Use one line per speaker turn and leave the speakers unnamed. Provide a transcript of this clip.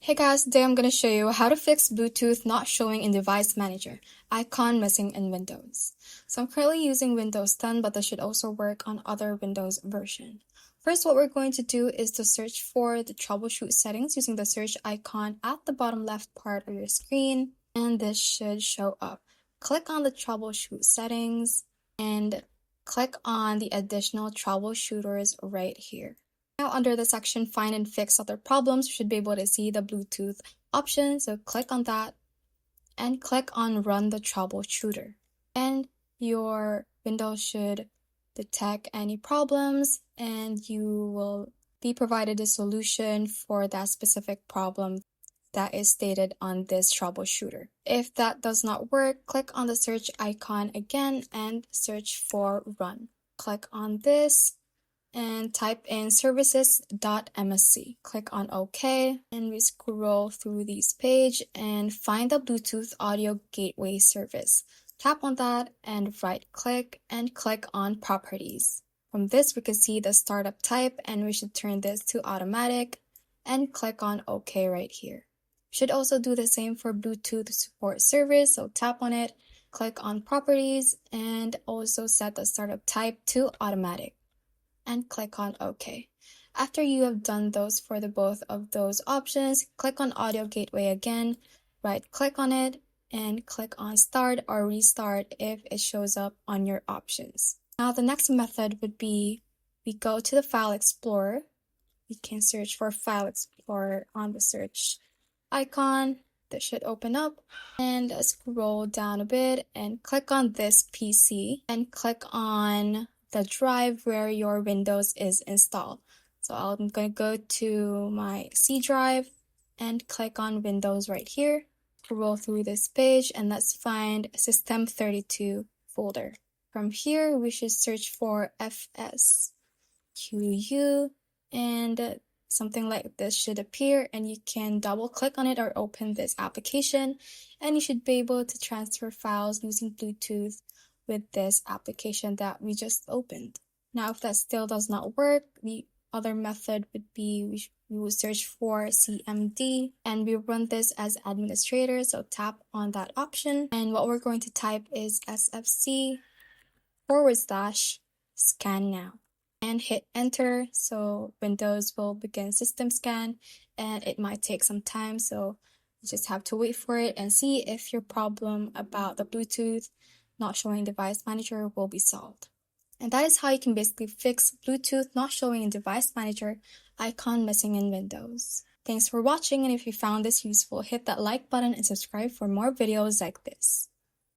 Hey guys, today I'm going to show you how to fix Bluetooth not showing in Device Manager, icon missing in Windows. So I'm currently using Windows 10, but this should also work on other Windows version. First, what we're going to do is to search for the troubleshoot settings using the search icon at the bottom left part of your screen, and this should show up. Click on the troubleshoot settings and click on the additional troubleshooters right here. Now under the section Find and Fix Other Problems, you should be able to see the Bluetooth option. So click on that and click on Run the Troubleshooter. And your Windows should detect any problems and you will be provided a solution for that specific problem that is stated on this troubleshooter. If that does not work, click on the search icon again and search for Run. Click on this and type in services.msc. Click on OK and we scroll through this page and find the Bluetooth audio gateway service. Tap on that and right click and click on properties. From this we can see the startup type and we should turn this to automatic and click on OK right here. We should also do the same for Bluetooth support service, so tap on it, click on properties and also set the startup type to automatic and click on OK. After you have done those for both of those options, click on Audio Gateway again, right click on it, and click on Start or Restart if it shows up on your options. Now the next method would be we go to the File Explorer. We can search for File Explorer on the search icon. That should open up and scroll down a bit and click on this PC and click on the drive where your Windows is installed. So I'm going to go to my C drive and click on Windows right here. Scroll through this page and let's find System32 folder. From here, we should search for FSQU and something like this should appear and you can double click on it or open this application and you should be able to transfer files using Bluetooth with this application that we just opened. Now if that still does not work, the other method would be we will search for CMD and we run this as administrator, so tap on that option and what we're going to type is SFC/scan now and hit enter, so Windows will begin system scan and it might take some time, so you just have to wait for it and see if your problem about the Bluetooth not showing Device Manager will be solved. And that is how you can basically fix Bluetooth not showing in Device Manager, icon missing in Windows. Thanks for watching, and if you found this useful, hit that like button and subscribe for more videos like this.